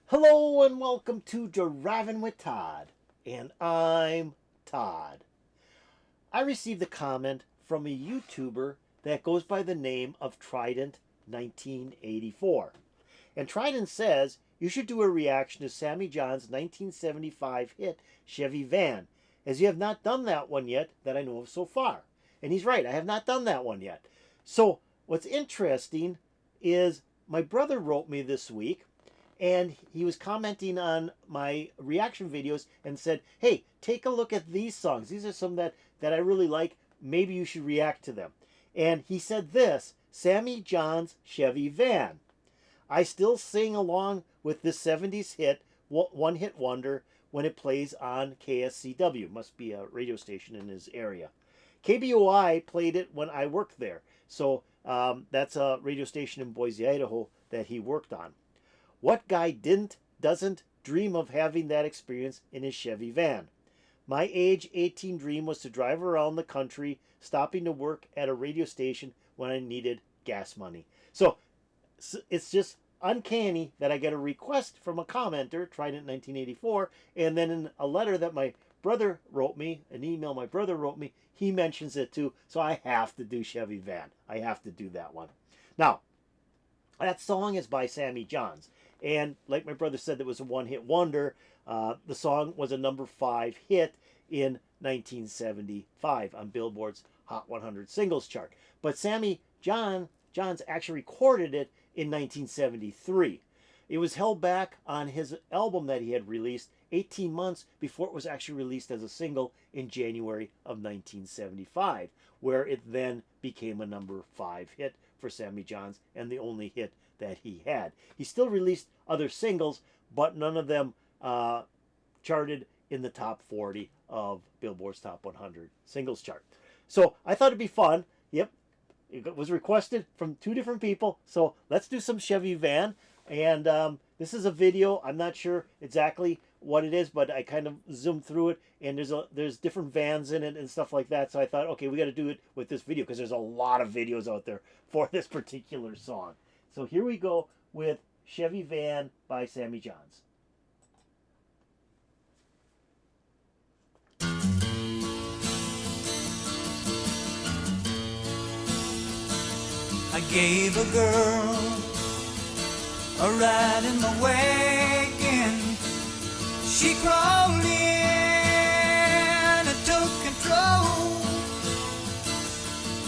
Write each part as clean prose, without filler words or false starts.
Hello and welcome to Driving with Todd, and I'm Todd. I received a comment from a YouTuber that goes by the name of Trident 1984. And Trident says you should do a reaction to Sammy Johns' 1975 hit Chevy Van, as you have not done that one yet that I know of so far. And he's right, I have not done that one yet. So what's interesting is my brother wrote me this week, and he was commenting on my reaction videos and said, hey, take a look at these songs. These are some that I really like. Maybe you should react to them. And he said this: Sammy Johns' Chevy Van. I still sing along with this 70s hit, one hit wonder, when it plays on KSCW. Must be a radio station in his area. KBOI played it when I worked there. So that's a radio station in Boise, Idaho that he worked on. What guy doesn't dream of having that experience in his Chevy Van? My age 18 dream was to drive around the country, stopping to work at a radio station when I needed gas money. So it's just uncanny that I get a request from a commenter, Trident 1984, and then in a letter that my brother wrote me, an email my brother wrote me, he mentions it too. So I have to do Chevy Van. I have to do that one. Now, that song is by Sammy Johns. And like my brother said, it was a one-hit wonder. The song was a number 5 hit in 1975 on Billboard's HOT 100 singles chart. But Sammy Johns actually recorded it in 1973. It was held back on his album that he had released 18 months before it was actually released as a single in January of 1975, where it then became a number 5 hit for Sammy Johns and the only hit that he had. He still released other singles, but none of them charted in the top 40 of Billboard's Top 100 singles chart. So I thought it'd be fun. Yep, it was requested from 2 different people. So let's do some Chevy Van. And this is a video. I'm not sure exactly what it is, but I kind of zoomed through it, and there's different vans in it and stuff like that. So I thought, okay, we got to do it with this video because there's a lot of videos out there for this particular song. So here we go with Chevy Van by Sammy Johns. I gave a girl a ride in the wagon. She crawled in and took control.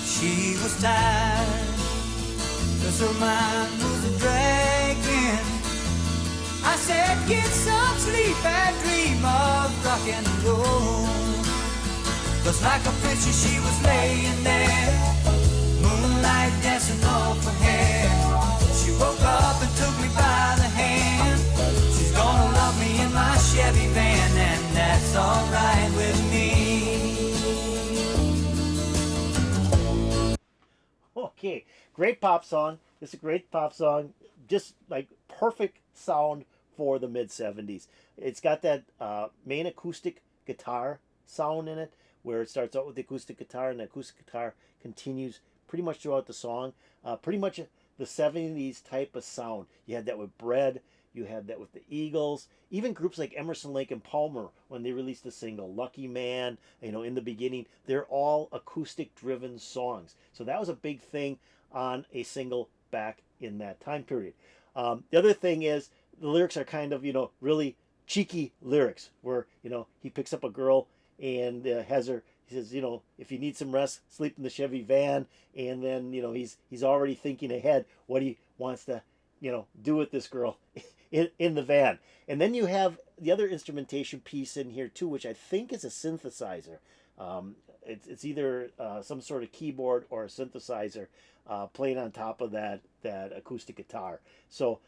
She was tired, 'cause her mind was a dragging. I said, get some sleep and dream of rock and roll. 'Cause like a princess she was laying there, moonlight dancing off her hair. She woke up and took me by the hand. She's gonna love me in my Chevy Van, and that's alright with me. Okay, great pop song. It's a great pop song. Just like perfect sound for the mid-70s. It's got that main acoustic guitar sound in it, where it starts out with the acoustic guitar, and the acoustic guitar continues pretty much throughout the song. Pretty much the 70s type of sound. You had that with Bread. You had that with the Eagles. Even groups like Emerson, Lake and Palmer, when they released the single Lucky Man, in the beginning, they're all acoustic-driven songs. So that was a big thing on a single back in that time period. The other thing is the lyrics are kind of, really cheeky lyrics, where, he picks up a girl and has her. He says, if you need some rest, sleep in the Chevy Van. And then, he's already thinking ahead what he wants to, do with this girl in the van. And then you have the other instrumentation piece in here too, which I think is a synthesizer. It's either some sort of keyboard or a synthesizer playing on top of that acoustic guitar. So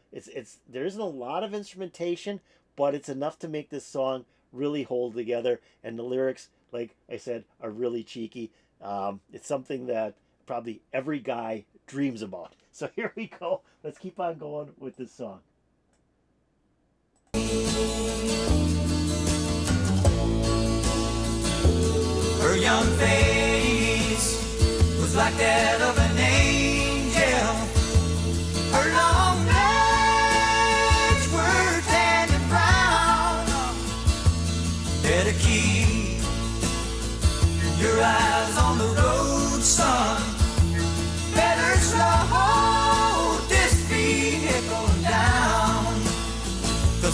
there isn't a lot of instrumentation, but it's enough to make this song really hold together. And the lyrics, like I said, are really cheeky. It's something that probably every guy dreams about. So here we go. Let's keep on going with this song. Her young face was like that of an angel. Her long legs were tan.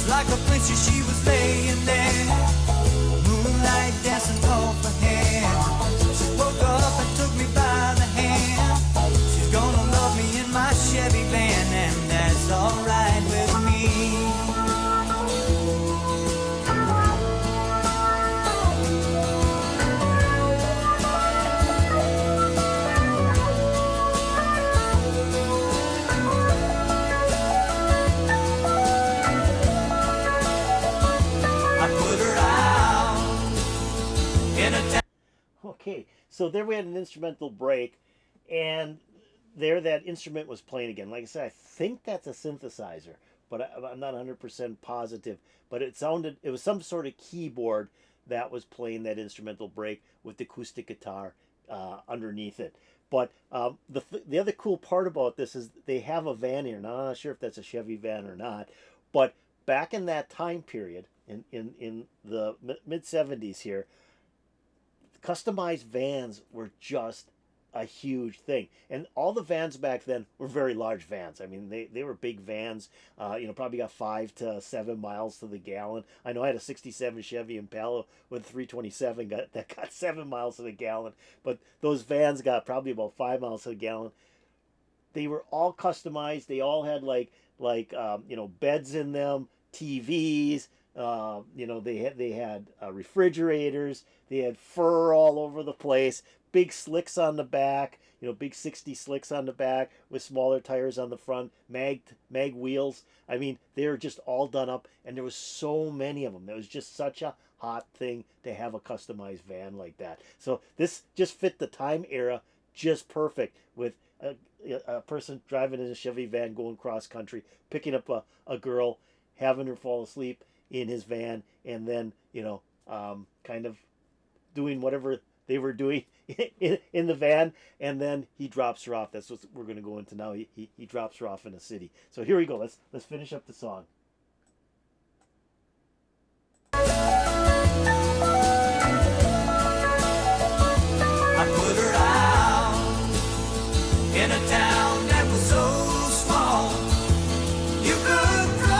Was like a princess, she was laying there, moonlight dancing off her hair. She woke up and took me by the hand. She's gonna love me in my Chevy van, and that's alright with me. Okay, so there we had an instrumental break, and there that instrument was playing again. Like I said, I think that's a synthesizer, but I'm not 100% positive. But it was some sort of keyboard that was playing that instrumental break with the acoustic guitar underneath it. But the other cool part about this is they have a van here. Now, I'm not sure if that's a Chevy van or not, but back in that time period, in the mid-70s here, customized vans were just a huge thing. And all the vans back then were very large vans. I mean, they were big vans, probably got 5 to 7 miles to the gallon. I know I had a 67 Chevy Impala with 327 that got 7 miles to the gallon. But those vans got probably about 5 miles to the gallon. They were all customized. They all had beds in them, TVs. They had refrigerators. They had fur all over the place. Big slicks on the back. Big 60 slicks on the back with smaller tires on the front. Mag wheels. I mean, they were just all done up, and there was so many of them. It was just such a hot thing to have a customized van like that. So this just fit the time era just perfect, with a person driving in a Chevy van going cross country, picking up a girl, having her fall asleep in his van, and then kind of doing whatever they were doing in the van, and then he drops her off. That's what we're going to go into now. He drops her off in a city. So here we go. Let's finish up the song. I put her out in a town that was so small, you could throw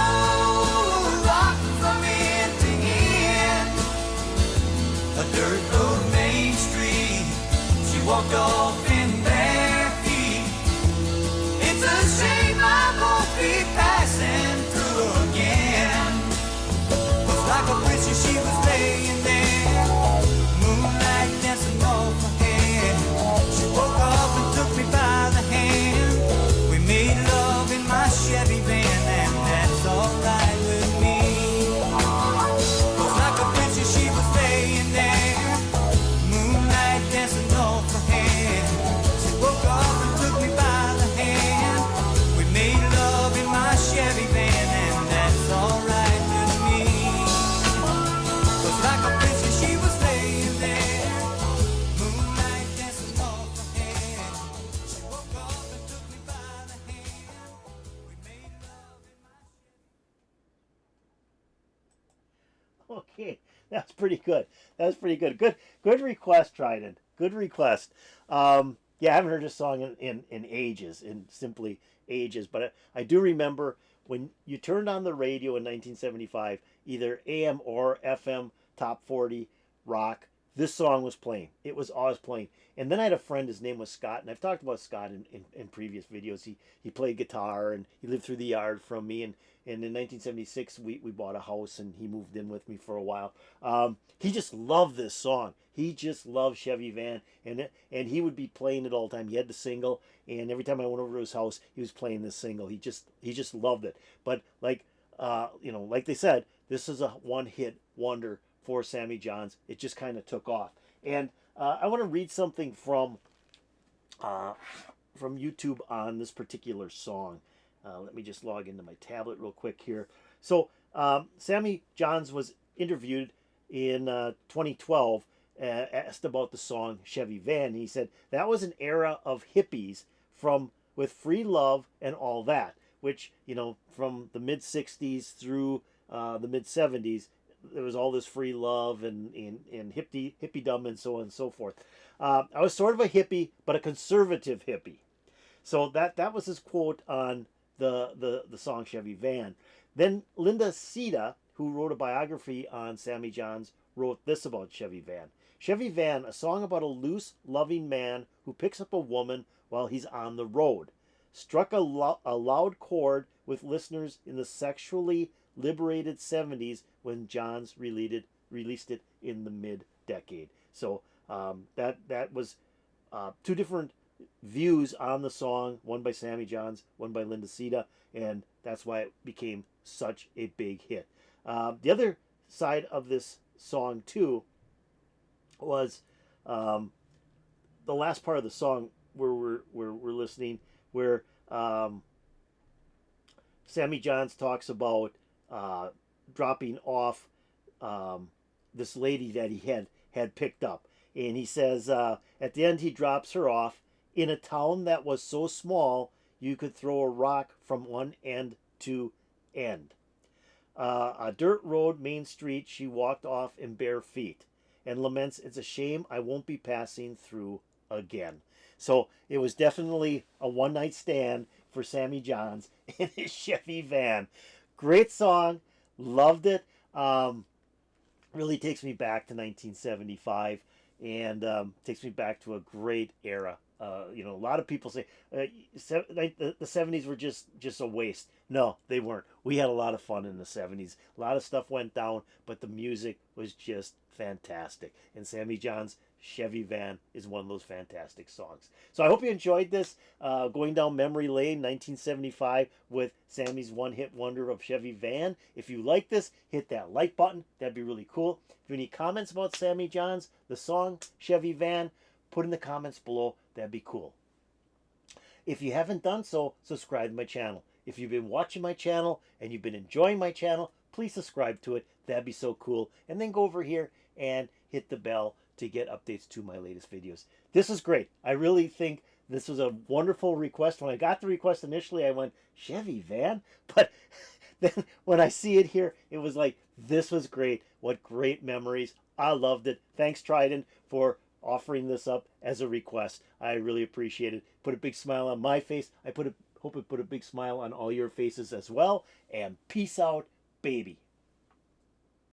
a rock from end to end. A dirt road, Main Street, she walked off in bare feet. It's a shame I won't be passing through again. Was like a princess, she was laying there, moonlight dancing off her head. She woke up and took me by the hand. We made love in my Chevy van, and that's alright with me. Was like a princess, she was laying there, moonlight dancing off her head. She woke up and took me by the hand. We made love in my Chevy van, and that's alright with me. Was like a princess, she was laying there, moonlight dancing off her head. She woke up and took me by the hand. We made love in my Okay, that's pretty good. That's pretty good. Good request, Trident. Good request. Yeah, I haven't heard this song in ages, in simply ages. But I do remember when you turned on the radio in 1975, either AM or FM Top 40 rock, this song was playing. It was always playing. And then I had a friend, his name was Scott, and I've talked about Scott in previous videos. He played guitar, and he lived through the yard from me. And in 1976, we bought a house, and he moved in with me for a while. He just loved this song. He just loved Chevy Van, and he would be playing it all the time. He had the single, and every time I went over to his house, he was playing this single. He just loved it. But like they said, this is a one-hit wonder for Sammy Johns. It just kind of took off. And I want to read something from YouTube on this particular song. Let me just log into my tablet real quick here. So Sammy Johns was interviewed in 2012, asked about the song Chevy Van. And he said that was an era of hippies with free love and all that, which, from the mid 60s through the mid 70s, there was all this free love and hippiedom and so on and so forth. I was sort of a hippie, but a conservative hippie. So that was his quote on the song Chevy Van. Then Linda Cita, who wrote a biography on Sammy Johns, wrote this about Chevy Van. Chevy Van, a song about a loose, loving man who picks up a woman while he's on the road. Struck a loud chord with listeners in the sexually liberated 70s when Johns released it in the mid-decade. So that was two different views on the song, one by Sammy Johns, one by Linda Cita, and that's why it became such a big hit. The other side of this song too was the last part of the song where we're listening, where Sammy Johns talks about dropping off this lady that he had picked up, and he says at the end he drops her off in a town that was so small you could throw a rock from one end to end. A dirt road, main street, she walked off in bare feet and laments, "It's a shame I won't be passing through again." So it was definitely a one-night stand for Sammy Johns in his Chevy van. Great song, loved it. Really takes me back to 1975 and takes me back to a great era. A lot of people say the 70s were just a waste. No, they weren't. We had a lot of fun in the 70s. A lot of stuff went down, but the music was just fantastic. And Sammy Johns' Chevy Van is one of those fantastic songs. So I hope you enjoyed this going down memory lane, 1975, with Sammy's one-hit wonder of Chevy Van. If you like this, hit that like button. That'd be really cool. If you have any comments about Sammy Johns, the song Chevy Van, put in the comments below. That'd be cool. If you haven't done so, subscribe to my channel. If you've been watching my channel and you've been enjoying my channel, please subscribe to it. That'd be so cool. And then go over here and hit the bell to get updates to my latest videos. This is great. I really think this was a wonderful request. When I got the request initially, I went, Chevy Van? But then when I see it here, it was like, this was great. What great memories. I loved it. Thanks, Trident, for offering this up as a request. I really appreciate it. Put a big smile on my face. Hope it put a big smile on all your faces as well. And peace out, baby.